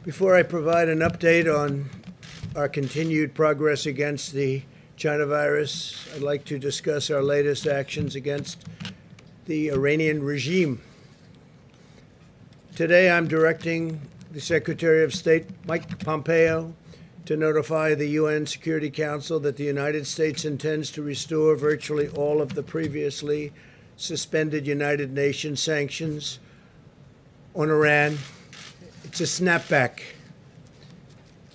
Before I provide an update on our continued progress against the China virus, I'd like to discuss our latest actions against the Iranian regime. Today, I'm directing the Secretary of State, Mike Pompeo, to notify the UN Security Council that the United States intends to restore virtually all of the previously suspended United Nations sanctions on Iran. It's a snapback,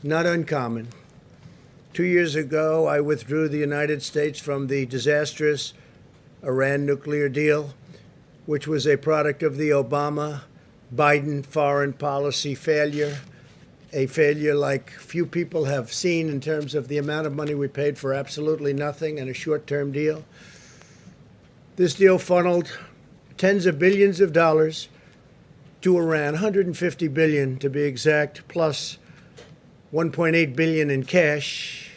not uncommon. 2 years ago, I withdrew the United States from the disastrous Iran nuclear deal, which was a product of the Obama-Biden foreign policy failure, a failure like few people have seen in terms of the amount of money we paid for absolutely nothing and a short-term deal. This deal funneled tens of billions of dollars to Iran, 150 billion to be exact, plus 1.8 billion in cash,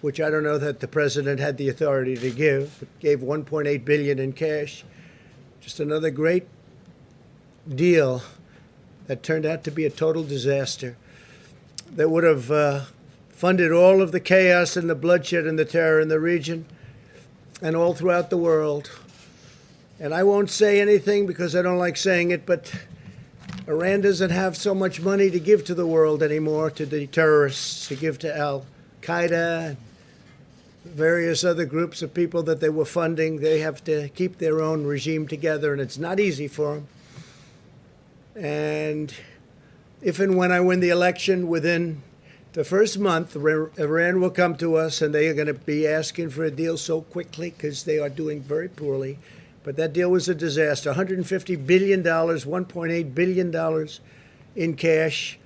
which I don't know that the president had the authority to give, but gave 1.8 billion in cash. Just another great deal that turned out to be a total disaster that would have funded all of the chaos and the bloodshed and the terror in the region and all throughout the world. And I won't say anything because I don't like saying it, but Iran doesn't have so much money to give to the world anymore, to the terrorists, to give to Al-Qaeda and various other groups of people that they were funding. They have to keep their own regime together, and it's not easy for them. And if and when I win the election, within the first month, Iran will come to us, and they are going to be asking for a deal so quickly because they are doing very poorly. But that deal was a disaster. $150 billion, $1.8 billion in cash.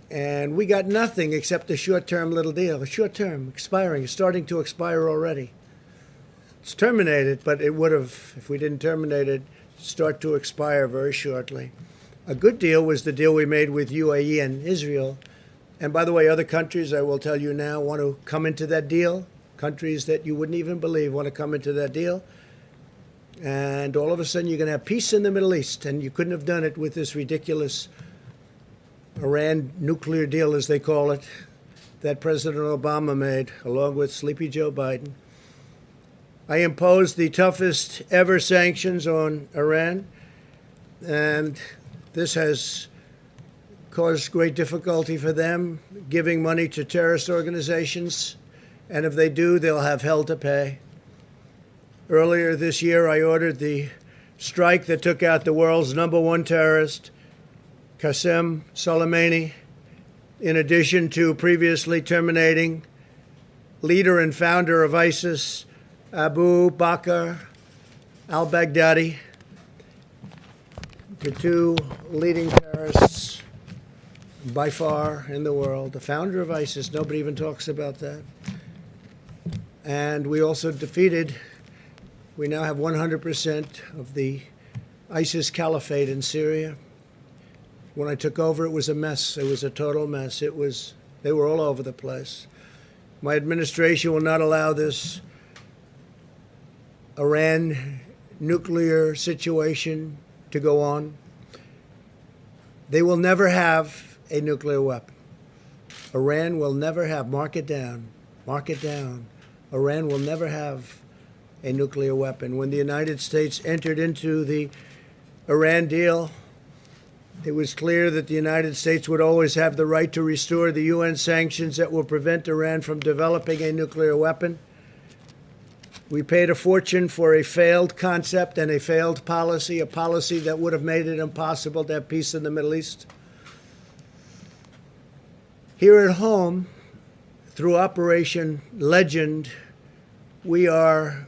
And we got nothing except a short-term little deal. A short-term, expiring, it's starting to expire already. It's terminated, but it would have, if we didn't terminate it, start to expire very shortly. A good deal was the deal we made with UAE and Israel. And by the way, other countries, I will tell you now, want to come into that deal. Countries that you wouldn't even believe want to come into that deal. And all of a sudden, you're going to have peace in the Middle East. And you couldn't have done it with this ridiculous Iran nuclear deal, as they call it, that President Obama made, along with Sleepy Joe Biden. I imposed the toughest ever sanctions on Iran. And this has caused great difficulty for them, giving money to terrorist organizations. And if they do, they'll have hell to pay. Earlier this year, I ordered the strike that took out the world's #1 terrorist, Qasem Soleimani, in addition to previously terminating leader and founder of ISIS, Abu Bakr al-Baghdadi, the two leading terrorists by far in the world. The founder of ISIS, nobody even talks about that. And we also defeated, we now have 100% of the ISIS caliphate in Syria. When I took over, it was a mess. It was a total mess. They were all over the place. My administration will not allow this Iran nuclear situation to go on. They will never have a nuclear weapon. Iran will never have, mark it down, Iran will never have a nuclear weapon. When the United States entered into the Iran deal, it was clear that the United States would always have the right to restore the UN sanctions that will prevent Iran from developing a nuclear weapon. We paid a fortune for a failed concept and a failed policy, a policy that would have made it impossible to have peace in the Middle East. Here at home, through Operation Legend, we are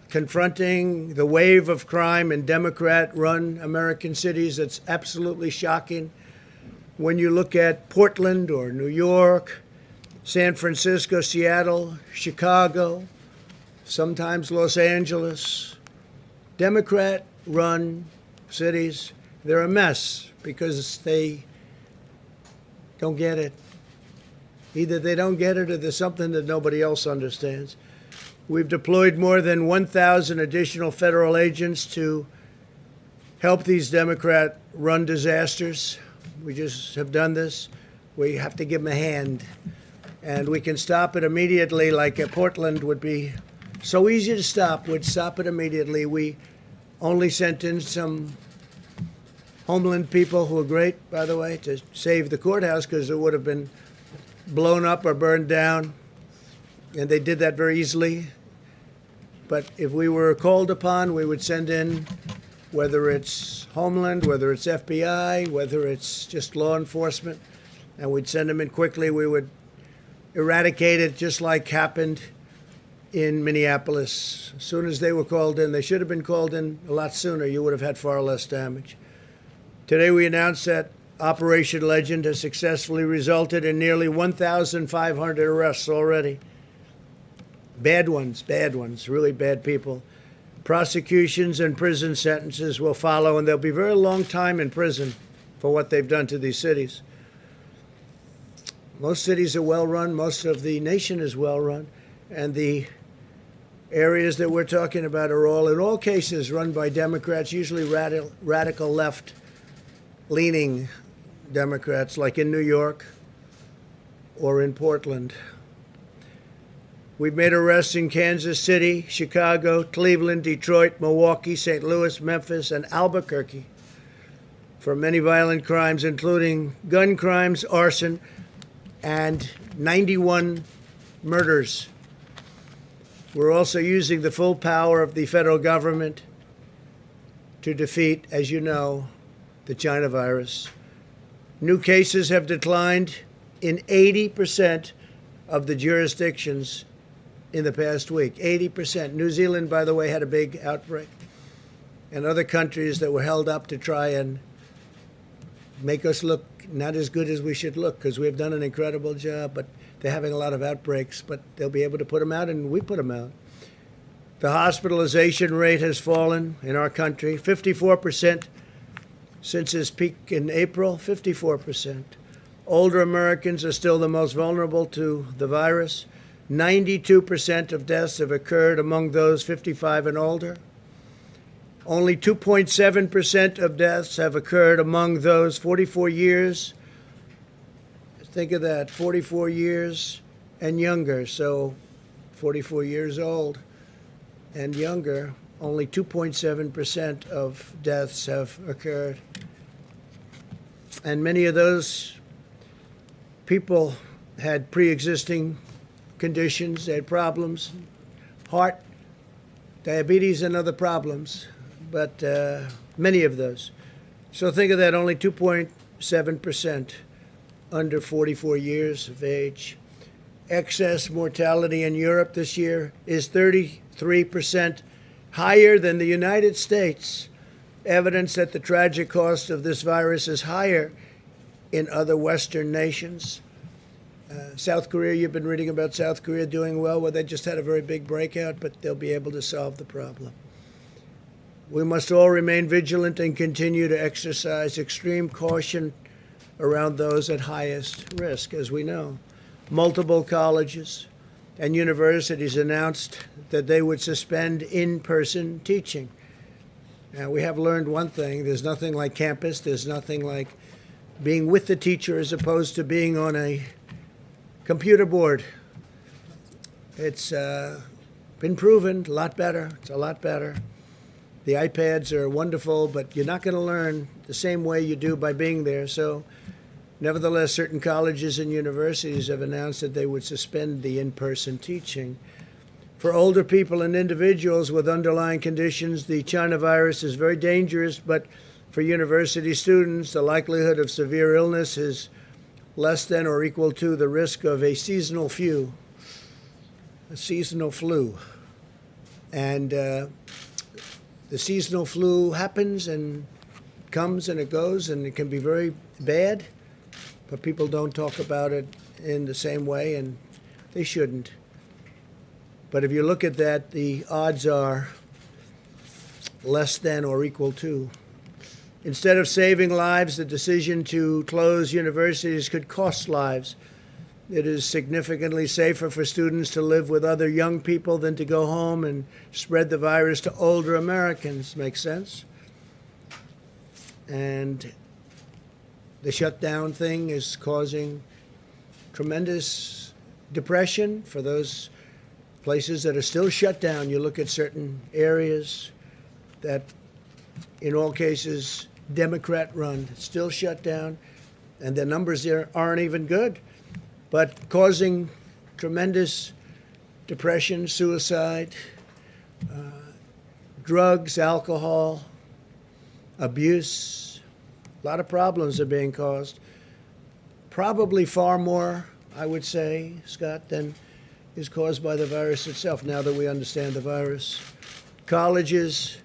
confronting the wave of crime in Democrat-run American cities. That's absolutely shocking. When you look at Portland or New York, San Francisco, Seattle, Chicago, sometimes Los Angeles, Democrat-run cities, they're a mess because they don't get it. Either they don't get it or there's something that nobody else understands. We've deployed more than 1,000 additional federal agents to help these Democrat-run disasters. We just have done this. We have to give them a hand. And we can stop it immediately, like Portland would be so easy to stop. We'd stop it immediately. We only sent in some Homeland people who are great, by the way, to save the courthouse because it would have been blown up or burned down. And they did that very easily. But if we were called upon, we would send in, whether it's Homeland, whether it's FBI, whether it's just law enforcement, and we'd send them in quickly. We would eradicate it just like happened in Minneapolis. As soon as they were called in, they should have been called in a lot sooner. You would have had far less damage. Today we announced that Operation Legend has successfully resulted in nearly 1,500 arrests already. Bad ones, really bad people. Prosecutions and prison sentences will follow, and they'll be a very long time in prison for what they've done to these cities. Most cities are well run. Most of the nation is well run. And the areas that we're talking about are all, in all cases, run by Democrats, usually radical left-leaning Democrats, like in New York or in Portland. We've made arrests in Kansas City, Chicago, Cleveland, Detroit, Milwaukee, St. Louis, Memphis, and Albuquerque for many violent crimes, including gun crimes, arson, and 91 murders. We're also using the full power of the federal government to defeat, as you know, the China virus. New cases have declined in 80% of the jurisdictions in the past week. 80%. New Zealand, by the way, had a big outbreak. And other countries that were held up to try and make us look not as good as we should look, because we've done an incredible job, but they're having a lot of outbreaks, but they'll be able to put them out, and we put them out. The hospitalization rate has fallen in our country, 54% since its peak in April, 54%. Older Americans are still the most vulnerable to the virus. 92% of deaths have occurred among those 55 and older. Only 2.7% of deaths have occurred among those 44 years. Think of that, 44 years and younger. So 44 years old and younger, only 2.7% of deaths have occurred. And many of those people had pre-existing conditions, they had problems, heart, diabetes, and other problems, but many of those. So think of that, only 2.7% under 44 years of age. Excess mortality in Europe this year is 33% higher than the United States, evidence that the tragic cost of this virus is higher in other Western nations. South Korea, you've been reading about South Korea doing well. Well, they just had a very big breakout, but they'll be able to solve the problem. We must all remain vigilant and continue to exercise extreme caution around those at highest risk. As we know, multiple colleges and universities announced that they would suspend in-person teaching. Now, we have learned one thing. There's nothing like campus. There's nothing like being with the teacher as opposed to being on a computer board. It's been proven a lot better. It's a lot better. The iPads are wonderful, but you're not going to learn the same way you do by being there. So, nevertheless, certain colleges and universities have announced that they would suspend the in-person teaching. For older people and individuals with underlying conditions, the China virus is very dangerous, but for university students, the likelihood of severe illness is less than or equal to the risk of a seasonal flu. And the seasonal flu happens and comes and it goes, and it can be very bad, but people don't talk about it in the same way, and they shouldn't. But if you look at that, the odds are less than or equal to. Instead of saving lives, the decision to close universities could cost lives. It is significantly safer for students to live with other young people than to go home and spread the virus to older Americans. Make sense? And The shutdown thing is causing tremendous depression for those places that are still shut down. You look at certain areas that, in all cases, Democrat run, still shut down, and the numbers there aren't even good, but causing tremendous depression, suicide, drugs, alcohol, abuse. A lot of problems are being caused. Probably far more, I would say, Scott, than is caused by the virus itself, now that we understand the virus. Colleges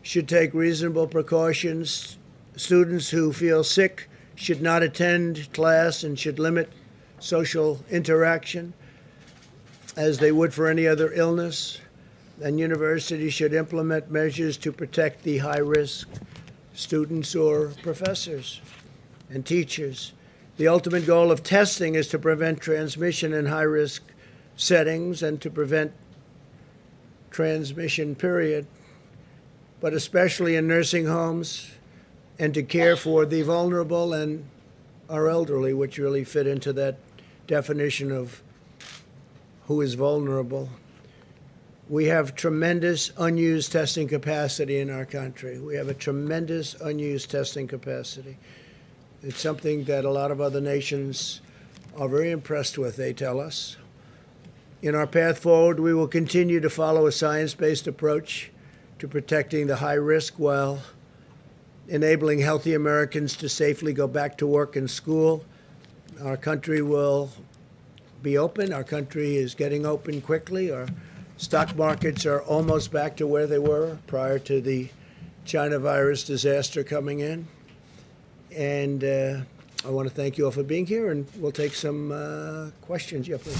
should take reasonable precautions. Students who feel sick should not attend class and should limit social interaction as they would for any other illness. And universities should implement measures to protect the high-risk students or professors and teachers. The ultimate goal of testing is to prevent transmission in high-risk settings and to prevent transmission, period, but especially in nursing homes, and to care for the vulnerable and our elderly, which really fit into that definition of who is vulnerable. We have tremendous unused testing capacity in our country. We have a tremendous unused testing capacity. It's something that a lot of other nations are very impressed with, they tell us. In our path forward, we will continue to follow a science-based approach to protecting the high risk while enabling healthy Americans to safely go back to work and school. Our country will be open. Our country is getting open quickly. Our stock markets are almost back to where they were prior to the China virus disaster coming in. And I want to thank you all for being here, and we'll take some questions. Yeah, please.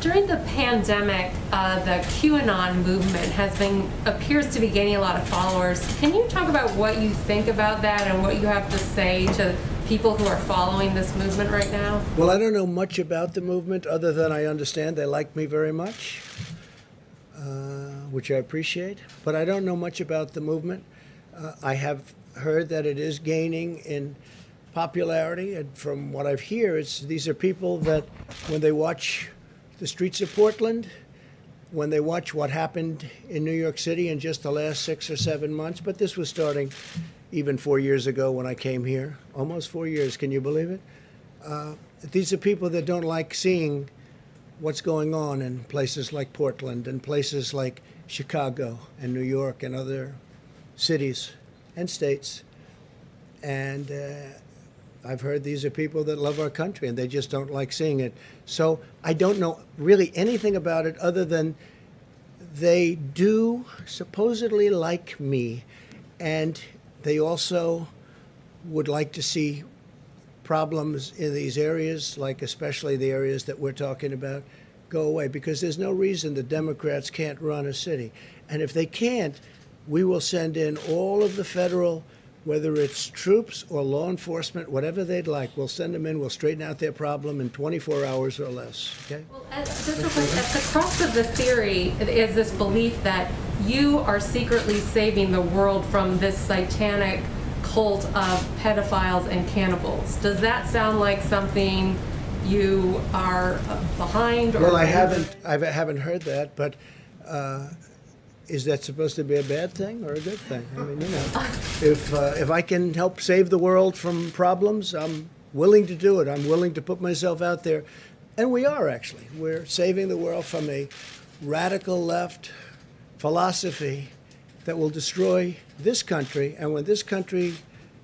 During the pandemic, the QAnon movement appears to be gaining a lot of followers. Can you talk about what you think about that and what you have to say to people who are following this movement right now? Well, I don't know much about the movement other than I understand they like me very much, which I appreciate. But I don't know much about the movement. I have heard that it is gaining in popularity, and from what I've heard, these are people that when they watch the streets of Portland, when they watch what happened in New York City in just the last 6 or 7 months, but this was starting even 4 years ago when I came here, almost 4 years, can you believe it? These are people that don't like seeing what's going on in places like Portland and places like Chicago and New York and other cities and states. And I've heard these are people that love our country and they just don't like seeing it. So I don't know really anything about it other than they do supposedly like me, and they also would like to see problems in these areas, like especially the areas that we're talking about, go away, because there's no reason the Democrats can't run a city. And if they can't, we will send in all of the federal, whether it's troops or law enforcement, whatever they'd like, we'll send them in, we'll straighten out their problem in 24 hours or less, okay? Well, just real quick, at the crux of the theory is this belief that you are secretly saving the world from this satanic cult of pedophiles and cannibals. Does that sound like something you are behind? Well, I haven't heard that, but is that supposed to be a bad thing or a good thing? I mean, you know, if I can help save the world from problems, I'm willing to do it. I'm willing to put myself out there. And we are, actually. We're saving the world from a radical left philosophy that will destroy this country. And when this country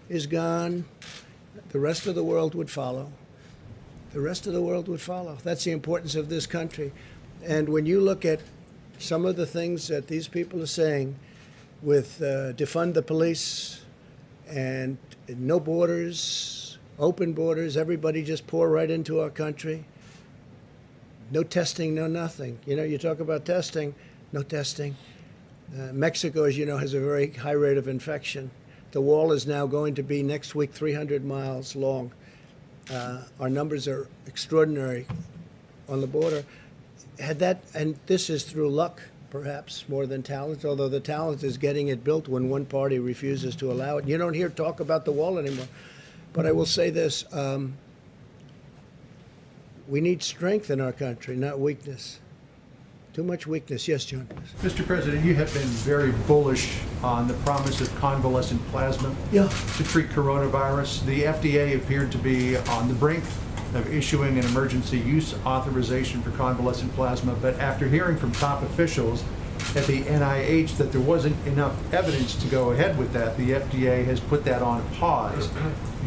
is gone, the rest of the world would follow. The rest of the world would follow. That's the importance of this country. And when you look at some of the things that these people are saying with defund the police and no borders, open borders, everybody just pour right into our country. No testing, no nothing. You know, you talk about testing, no testing. Mexico, as you know, has a very high rate of infection. The wall is now going to be next week 300 miles long. Our numbers are extraordinary on the border. Had that, and this is through luck, perhaps, more than talent, although the talent is getting it built when one party refuses to allow it. You don't hear talk about the wall anymore. But I will say this, we need strength in our country, not weakness. Too much weakness. Yes, John. Mr. President, you have been very bullish on the promise of convalescent plasma Yeah. to treat coronavirus. The FDA appeared to be on the brink of issuing an emergency use authorization for convalescent plasma, but after hearing from top officials at the NIH that there wasn't enough evidence to go ahead with that, the FDA has put that on pause.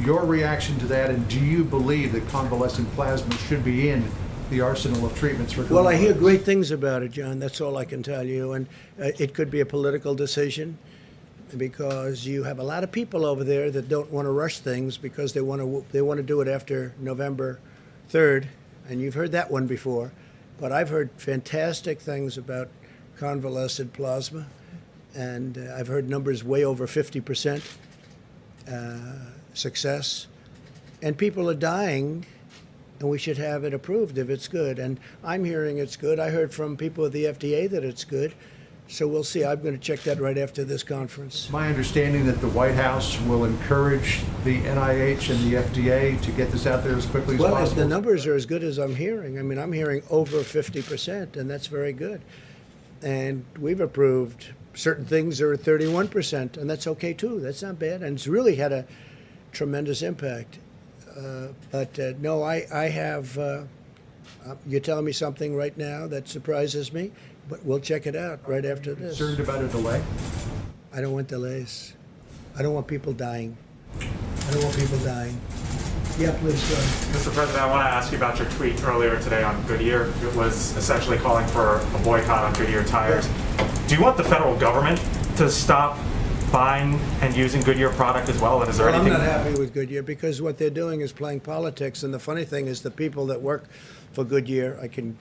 Your reaction to that, and do you believe that convalescent plasma should be in the arsenal of treatments for coronavirus? Well, I hear great things about it, John. That's all I can tell you. And it could be a political decision because you have a lot of people over there that don't want to rush things because they want to do it after November 3rd. And you've heard that one before. But I've heard fantastic things about convalescent plasma. And I've heard numbers way over 50% success. And people are dying. And we should have it approved if it's good. And I'm hearing it's good. I heard from people at the FDA that it's good. So we'll see. I'm going to check that right after this conference. My understanding that the White House will encourage the NIH and the FDA to get this out there as quickly as Well, possible. the numbers are as good as I'm hearing. I mean, I'm hearing over 50%, and that's very good. And we've approved certain things that are at 31%, and that's okay too. That's not bad. And it's really had a tremendous impact. No, I have, you're telling me something right now that surprises me, but we'll check it out right after this. Concerned about a delay? I don't want delays. I don't want people dying. I don't want people dying. Yeah, please go ahead. Mr. President, I want to ask you about your tweet earlier today on Goodyear. It was essentially calling for a boycott on Goodyear tires. Do you want the federal government to stop buying and using Goodyear product as well? And is there Well, I'm anything? not happy with Goodyear because what they're doing is playing politics. And the funny thing is the people that work for Goodyear, I can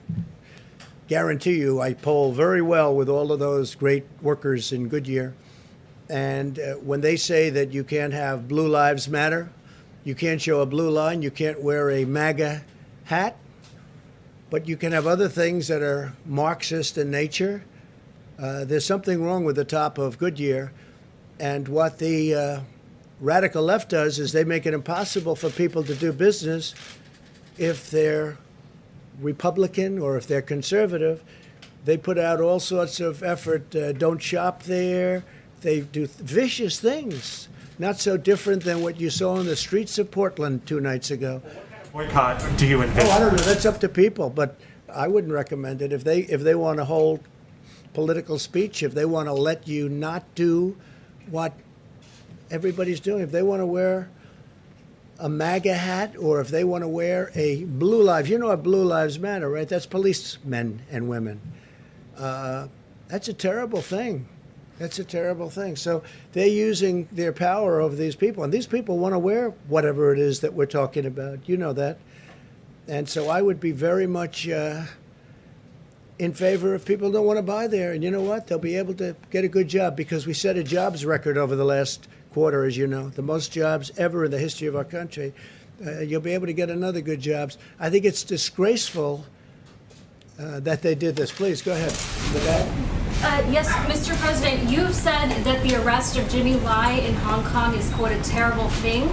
guarantee you, I poll very well with all of those great workers in Goodyear. And when they say that you can't have Blue Lives Matter, you can't show a blue line, you can't wear a MAGA hat, but you can have other things that are Marxist in nature, there's something wrong with the top of Goodyear. And what the radical left does is they make it impossible for people to do business if they're Republican or if they're conservative. They put out all sorts of effort, don't shop there. They do vicious things, not so different than what you saw on the streets of Portland 2 nights ago. Boycott do you Oh, envision? I don't know. That's up to people, but I wouldn't recommend it. If they want to hold political speech, if they want to let you not do what everybody's doing, if they want to wear a MAGA hat or if they want to wear a Blue Lives, you know what Blue Lives Matter, right? That's policemen and women. That's a terrible thing. That's a terrible thing. So they're using their power over these people, and these people want to wear whatever it is that we're talking about. You know that. And so I would be very much in favor if people don't want to buy there. And you know what? They'll be able to get a good job because we set a jobs record over the last quarter, as you know, the most jobs ever in the history of our country. You'll be able to get another good jobs. I think it's disgraceful that they did this. Please, go ahead. With that. Yes, Mr. President, you've said that the arrest of Jimmy Lai in Hong Kong is, quote, a terrible thing.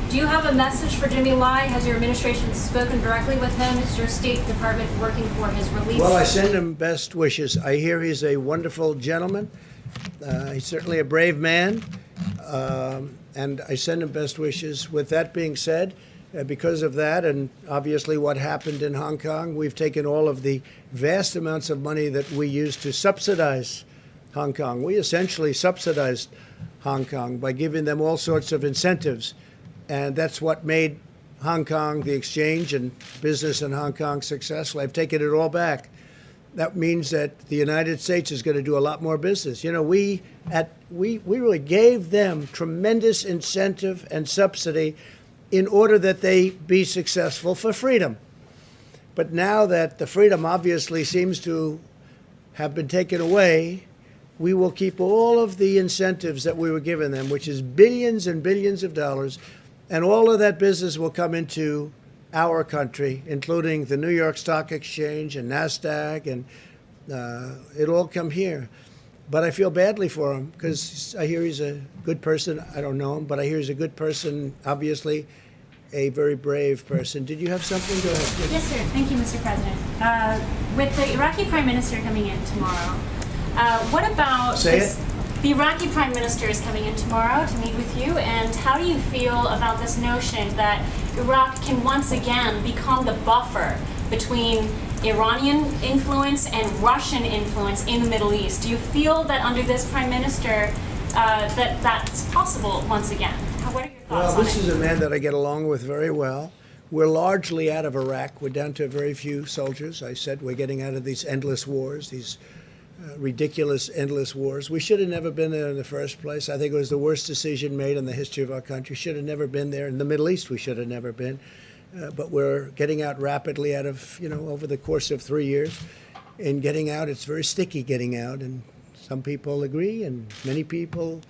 Do you have a message for Jimmy Lai? Has your administration spoken directly with him? Is your State Department working for his release? Well, I send him best wishes. I hear he's a wonderful gentleman. He's certainly a brave man, and I send him best wishes. With that being said, because of that and obviously what happened in Hong Kong, we've taken all of the vast amounts of money that we used to subsidize Hong Kong. We essentially subsidized Hong Kong by giving them all sorts of incentives. And that's what made Hong Kong, the exchange and business in Hong Kong, successful. I've taken it all back. That means that the United States is going to do a lot more business. You know, we really gave them tremendous incentive and subsidy in order that they be successful for freedom. But now that the freedom obviously seems to have been taken away, we will keep all of the incentives that we were giving them, which is billions and billions of dollars, and all of that business will come into our country, including the New York Stock Exchange and NASDAQ, and it'll all come here. But I feel badly for him because I hear he's a good person. I don't know him, but I hear he's a good person, obviously. a very brave person. Did you have something? Go ahead. Yes, sir. Thank you, Mr. President. With the Iraqi Prime Minister coming in tomorrow, what about Say it. The Iraqi Prime Minister is coming in tomorrow to meet with you, and how do you feel about this notion that Iraq can once again become the buffer between Iranian influence and Russian influence in the Middle East? Do you feel that under this Prime Minister that that's possible once again? What are your thoughts Well, on this it? is a man that I get along with very well. We're largely out of Iraq. We're down to very few soldiers. I said we're getting out of these endless wars, these ridiculous endless wars. We should have never been there in the first place. I think it was the worst decision made in the history of our country. Should have never been there. In the Middle East, we should have never been. But we're getting out rapidly out of, over the course of 3 years. And getting out, it's very sticky getting out. And some people agree and many people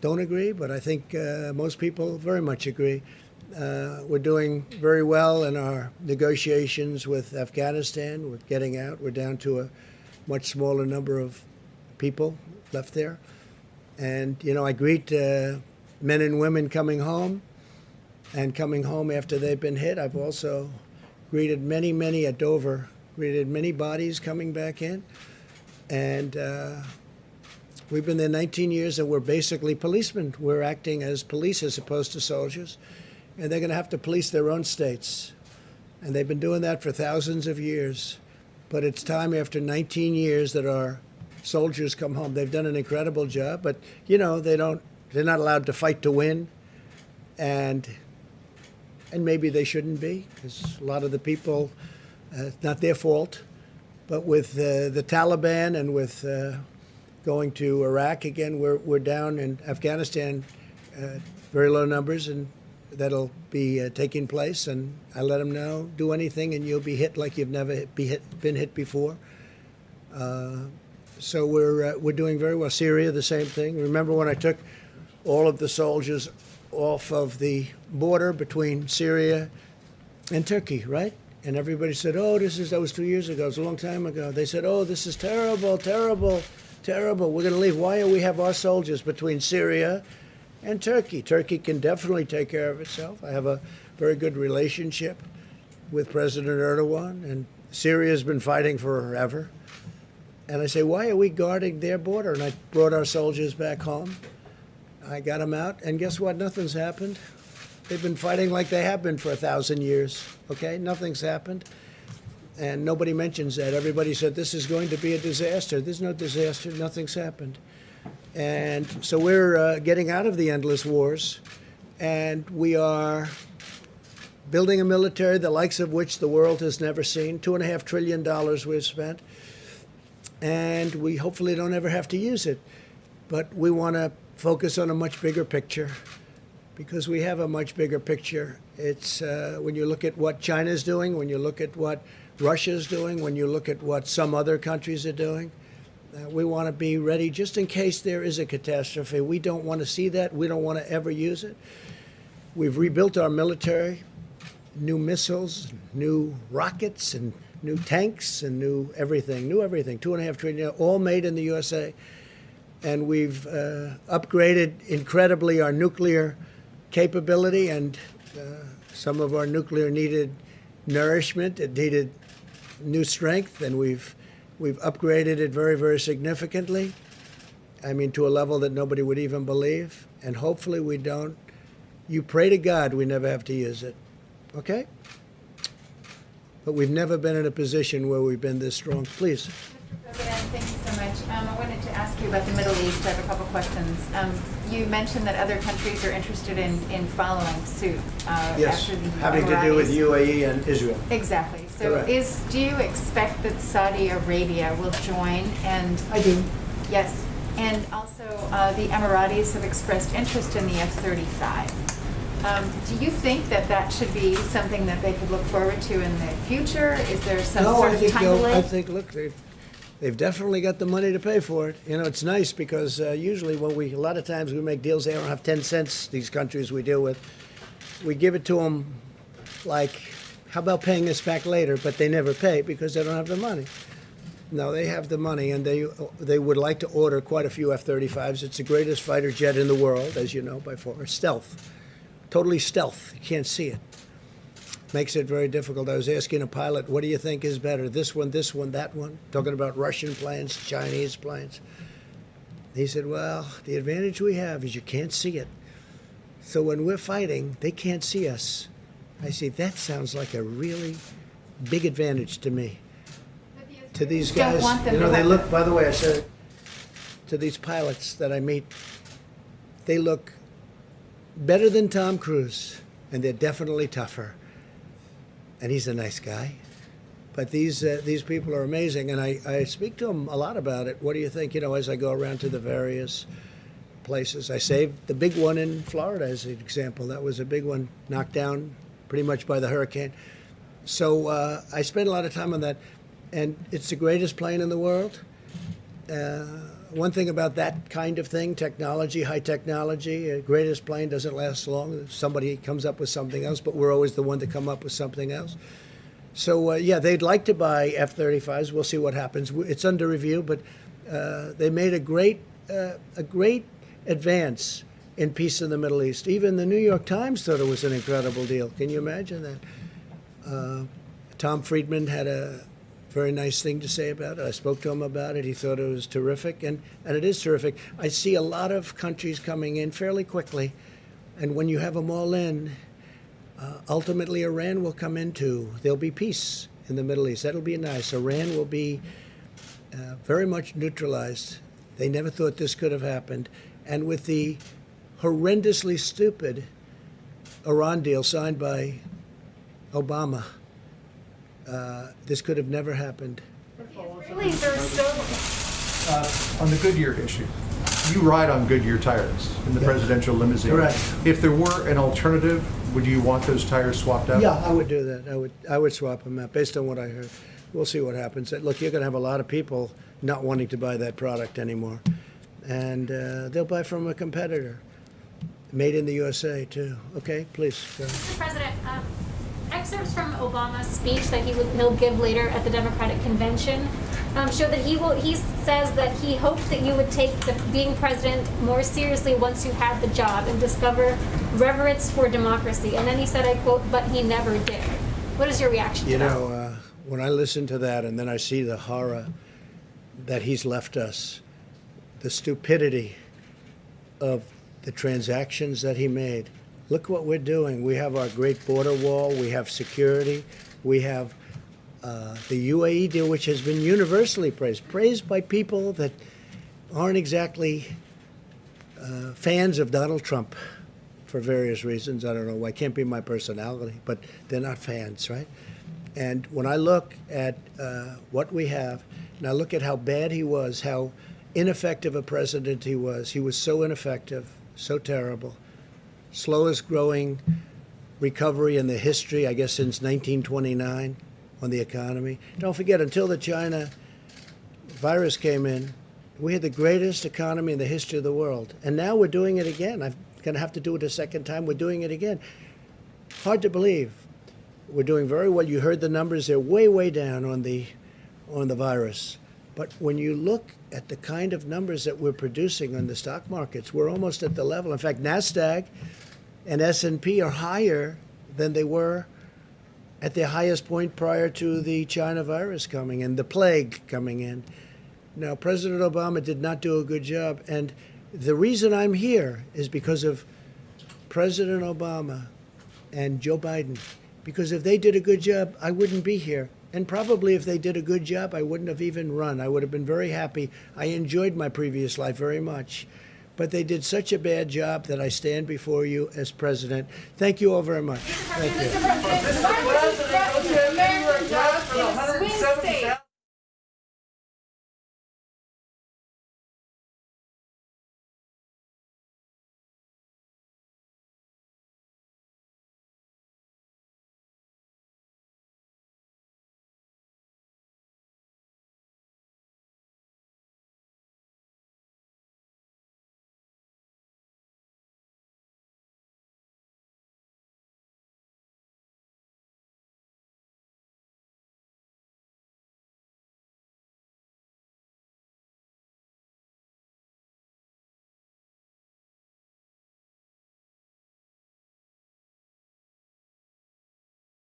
don't agree, but I think most people very much agree. We're doing very well in our negotiations with Afghanistan. We're getting out. We're down to a much smaller number of people left there. And, I greet men and women coming home and coming home after they've been hit. I've also greeted many at Dover, greeted many bodies coming back in. And we've been there 19 years, and we're basically policemen. We're acting as police as opposed to soldiers. And they're going to have to police their own states. And they've been doing that for thousands of years. But it's time after 19 years that our soldiers come home. They've done an incredible job, but, they're not allowed to fight to win. And maybe they shouldn't be, because a lot of the people, it's not their fault. But with the Taliban and with going to Iraq again, we're down in Afghanistan, very low numbers, and that'll be taking place. And I let them know, do anything and you'll be hit like you've never been hit before. So we're doing very well. Syria, the same thing. Remember when I took all of the soldiers off of the border between Syria and Turkey, right? And everybody said, oh, that was 2 years ago. It was a long time ago. They said, oh, this is terrible, terrible, terrible. We're going to leave. Why do we have our soldiers between Syria and Turkey? Turkey can definitely take care of itself. I have a very good relationship with President Erdogan, and Syria has been fighting forever. And I say, why are we guarding their border? And I brought our soldiers back home. I got them out, and guess what? Nothing's happened. They've been fighting like they have been for 1,000 years, okay? Nothing's happened. And nobody mentions that. Everybody said this is going to be a disaster. There's no disaster. Nothing's happened. And so we're getting out of the endless wars, and we are building a military the likes of which the world has never seen. $2.5 trillion we've spent, and we hopefully don't ever have to use it. But we want to focus on a much bigger picture, because we have a much bigger picture. It's when you look at what China's doing, when you look at what Russia's doing, when you look at what some other countries are doing, we want to be ready just in case there is a catastrophe. We don't want to see that. We don't want to ever use it. We've rebuilt our military, new missiles, new rockets, and new tanks, and new everything. $2.5 trillion, all made in the USA. And we've upgraded incredibly our nuclear capability, and some of our nuclear needed nourishment. It needed new strength, and we've upgraded it very, very significantly. I mean, to a level that nobody would even believe. And hopefully we don't. You pray to God we never have to use it, okay? But we've never been in a position where we've been this strong. Please. President, thank you so much. I wanted to ask you about the Middle East. I have a couple questions. You mentioned that other countries are interested in following suit Yes, after the having to do with Emiratis. UAE and Israel. Exactly. So Correct. do you expect that Saudi Arabia will join? And I do. yes. And also the Emiratis have expressed interest in the F-35. Do you think that should be something that they could look forward to in the future? Is there some sort of time delay? I think, look, they've definitely got the money to pay for it. It's nice because usually when a lot of times we make deals, they don't have 10 cents, these countries we deal with. We give it to them like, how about paying us back later? But they never pay because they don't have the money. No, they have the money, and they would like to order quite a few F-35s. It's the greatest fighter jet in the world, as you know, by far. Stealth. totally stealth. You can't see it. Makes it very difficult. I was asking a pilot, what do you think is better, this one, that one? Talking about Russian planes, Chinese planes. He said, well, the advantage we have is you can't see it. So when we're fighting, they can't see us. I say, that sounds like a really big advantage to me. To these Don't guys, want them you know, to they have look, by the way, I said, to these pilots that I meet, they look better than Tom Cruise, and they're definitely tougher. And he's a nice guy. But these people are amazing, and I speak to them a lot about it. What do you think, you know, as I go around to the various places? I saved the big one in Florida as an example. That was a big one, knocked down pretty much by the hurricane. So I spend a lot of time on that, and it's the greatest plane in the world. One thing about that kind of thing, technology, high technology, greatest plane doesn't last long. Somebody comes up with something else, but we're always the one to come up with something else. So, yeah, they'd like to buy F-35s. We'll see what happens. It's under review, but they made a great advance in peace in the Middle East. Even the New York Times thought it was an incredible deal. Can you imagine that? Tom Friedman had a very nice thing to say about it. I spoke to him about it. He thought it was terrific, and it is terrific. I see a lot of countries coming in fairly quickly, and when you have them all in, ultimately Iran will come into. There'll be peace in the Middle East. That'll be nice. Iran will be very much neutralized. They never thought this could have happened. And with the horrendously stupid Iran deal signed by Obama, this could have never happened. Israelis are so. On the Goodyear issue, you ride on Goodyear tires in the presidential limousine. Correct. If there were an alternative, would you want those tires swapped out? Yeah, I would do that. I would swap them out based on what I heard. We'll see what happens. Look, you're going to have a lot of people not wanting to buy that product anymore, and they'll buy from a competitor. Made in the USA too. Okay, please. Go ahead. Mr. President, excerpts from Obama's speech that he'll give later at the Democratic convention show that he says that he hoped that you would take being president more seriously once you had the job and discover reverence for democracy. And then he said, I quote, "but he never did." What is your reaction to You that? know, when I listen to that and then I see the horror that he's left us, the stupidity of the transactions that he made. Look what we're doing. We have our great border wall. We have security. We have the UAE deal, which has been universally praised by people that aren't exactly fans of Donald Trump for various reasons. I don't know why. It can't be my personality, but they're not fans, right? And when I look at what we have, and I look at how bad he was, how ineffective a president he was so ineffective, so terrible. Slowest growing recovery in the history, I guess, since 1929 on the economy. Don't forget, until the China virus came in, we had the greatest economy in the history of the world. And now we're doing it again. I'm going to have to do it a second time. We're doing it again. Hard to believe. We're doing very well. You heard the numbers. They're way, way down on the virus. But when you look at the kind of numbers that we're producing on the stock markets, we're almost at the level. In fact, NASDAQ and S&P are higher than they were at their highest point prior to the China virus coming and the plague coming in. Now, President Obama did not do a good job. And the reason I'm here is because of President Obama and Joe Biden. Because if they did a good job, I wouldn't be here. And probably if they did a good job, I wouldn't have even run. I would have been very happy. I enjoyed my previous life very much. But they did such a bad job that I stand before you as president. Thank you all very much. Thank you. Mr. President, why would you threaten American jobs in swing states?